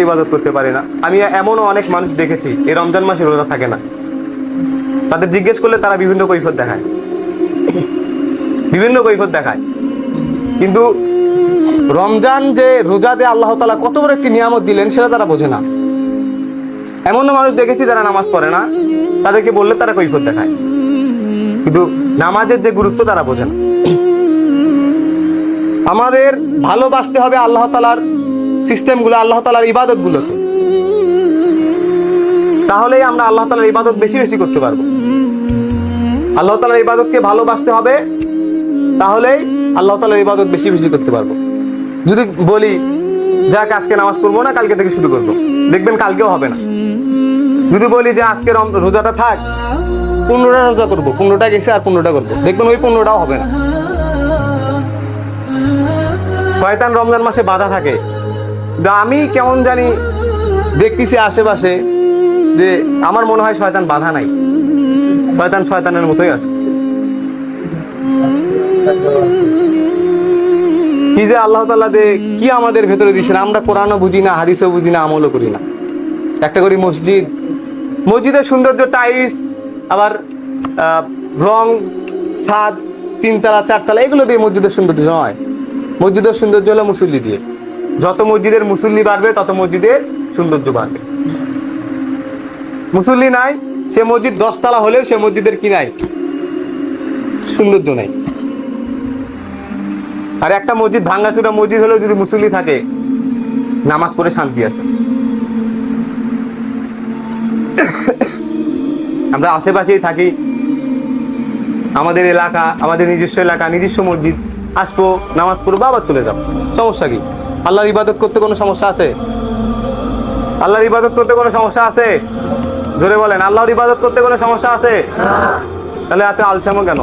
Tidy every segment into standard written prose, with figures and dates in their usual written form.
ইবাদত করতে পারি না। আমি এমনও অনেক মানুষ দেখেছি এই রমজান মাসে রোজা থাকে না, তাদের জিজ্ঞেস করলে তারা বিভিন্ন কৈফিয়ত দেখায়, বিভিন্ন কৈফিয়ত দেখায়। কিন্তু রমজান যে রোজা দিয়ে আল্লাহ তাআলা কত বড় একটি নিয়ামত দিলেন সেটা তারা বোঝে না। এমনও মানুষ দেখেছি যারা নামাজ পড়ে না, তাদেরকে বললে তারা কৈফিয়ত দেখায়, কিন্তু নামাজের যে গুরুত্ব তারা বোঝে না। আমাদের ভালোবাসতে হবে আল্লাহ তাআলার সিস্টেমগুলো, আল্লাহ তাআলার ইবাদতগুলোকে, তাহলেই আমরা আল্লাহ তাআলার ইবাদত বেশি বেশি করতে পারবো। আল্লাহ তাআলার ইবাদতকে ভালোবাসতে হবে, তাহলেই আল্লাহ তাআলার ইবাদত বেশি বেশি করতে পারবো। যদি বলি যাক আজকে নামাজ পড়বো না, কালকে থেকে শুরু করবো, দেখবেন কালকেও হবে না। যদি বলি যে আজকে রোজাটা থাক, 15টা রোজা করবো, 15টা গেছে আর 15টা করবো, দেখবেন ওই 15টাও হবে না। শয়তান রমজান মাসে বাধা থাকে। আমি কেমন জানি দেখতেছি আশেপাশে যে আমার মনে হয় শয়তান বাধা নাই, শয়তান শয়তানের মতোই আছে। কি যে আল্লাহ তাআলা দে কি আমাদের ভেতরে দিয়েছেন, আমরা কোরআনও বুঝি না, হাদিসও বুঝি না, আমলও করি না। একটা করি মসজিদ, মসজিদের সৌন্দর্য টাইলস, আবার রং, ছাদ, 3 তলা 4 তলা, এগুলো দিয়ে মসজিদের সৌন্দর্য নয়। মসজিদের সৌন্দর্য হলো মুসল্লি দিয়ে। যত মসজিদের মুসল্লি বাড়বে তত মসজিদের সৌন্দর্য বাড়বে। মুসল্লি নাই, সে মসজিদ 10 তলা হলেও সে মসজিদের কি নাই, সৌন্দর্য নাই। আর একটা মসজিদ ভাঙাচোরা মসজিদ হলেও যদি মুসল্লি থাকে, নামাজ পড়ে শান্তি আছে। আমরা আশেপাশেই থাকি, আমাদের এলাকা, আমাদের নিজস্ব এলাকা, নিজস্ব মসজিদ, আসবো নামাজ পড়বো আবার চলে যাবো, সমস্যা কি? আল্লাহর ইবাদত করতে কোনো সমস্যা আছে? আল্লাহর ইবাদত করতে কোনো সমস্যা আছে? জোরে বলেন, আল্লাহর ইবাদত করতে কোনো সমস্যা আছে? তাহলে এত আলসামো কেন?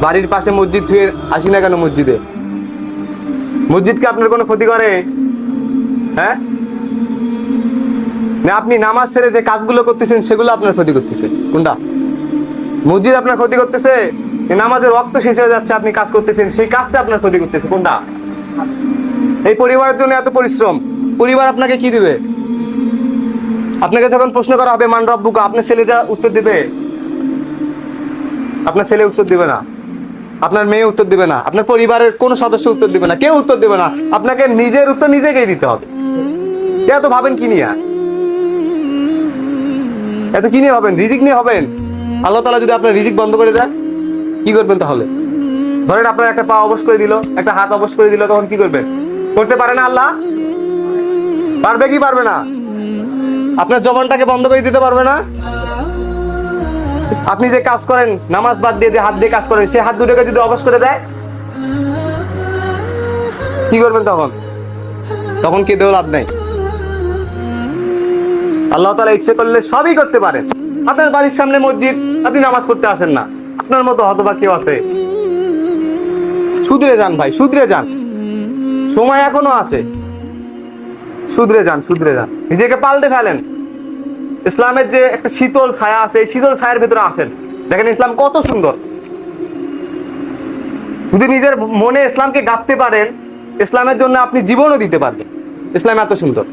বাড়ির পাশে মসজিদ ধুয়ে আসি না কেন মসজিদে? মসজিদ কি আপনার কোনো ক্ষতি করে? হ্যাঁ, না আপনি নামাজ ছেড়ে যে কাজগুলো করতেছেন সেগুলো আপনার ক্ষতি করতেছে? কোনটা? মসজিদ আপনার ক্ষতি করতেছে? নামাজের রক্ত শেষ হয়ে যাচ্ছে, আপনি কাজ করতেছেন, সেই কাজটা আপনার ক্ষতি করতেছে, কোনটা? এই পরিবারের জন্য এত পরিশ্রম, পরিবার আপনাকে কি দিবে? আপনাকে যখন প্রশ্ন করা হবে মান রব্বুকা, আপনার ছেলে যা উত্তর দিবে? আপনার ছেলে উত্তর দিবে না, আপনার মেয়ে উত্তর দিবে না, আপনার পরিবারের কোন সদস্য উত্তর দিবে না, কেউ উত্তর দিবে না। আপনাকে নিজের উত্তর নিজেকেই দিতে হবে। এত ভাবেন কি নিয়ে? এত কি নিয়ে ভাবেন? রিজিক নিয়ে হবেন? আল্লাহ তাআলা যদি আপনার রিজিক বন্ধ করে দেয়, কি করবেন তাহলে? ধরেন আপনার একটা পা অবশ করে দিল, একটা হাত অবশ করে দিল, তখন কি করবেন? করতে পারে না আল্লাহ? পারবে কি পারবে না? আপনার জবানটাকে বন্ধ করে দিতে পারবে না? আপনি যে কাজ করেন, নামাজ বাদ দিয়ে যে হাত দিয়ে কাজ করেন, সেই হাত দুটোকে যদি অবশ করে দেয়, কি করবেন তখন? তখন কেঁদেও লাভ নাই। আল্লাহ তাআলা ইচ্ছে করলে সবই করতে পারেন। আপনার বাড়ির সামনে মসজিদ, আপনি নামাজ পড়তে আসেন না, আপনার মতো হতবা কেউ আছে? শুধরে যান ভাই, শুধরে যান, সময় এখনো আছে। শুধরে যান, শুধরে যান, নিজেকে পাল্টে ফেলেন। ইসলামের যে একটা শীতল ছায়া আছে, এই শীতল ছায়ার ভিতরে আসেন, দেখেন ইসলাম কত সুন্দর। যদি নিজের মনে ইসলামকে গাঁথতে পারেন, ইসলামের জন্য আপনি জীবনও দিতে পারবেন। ইসলাম এত সুন্দর।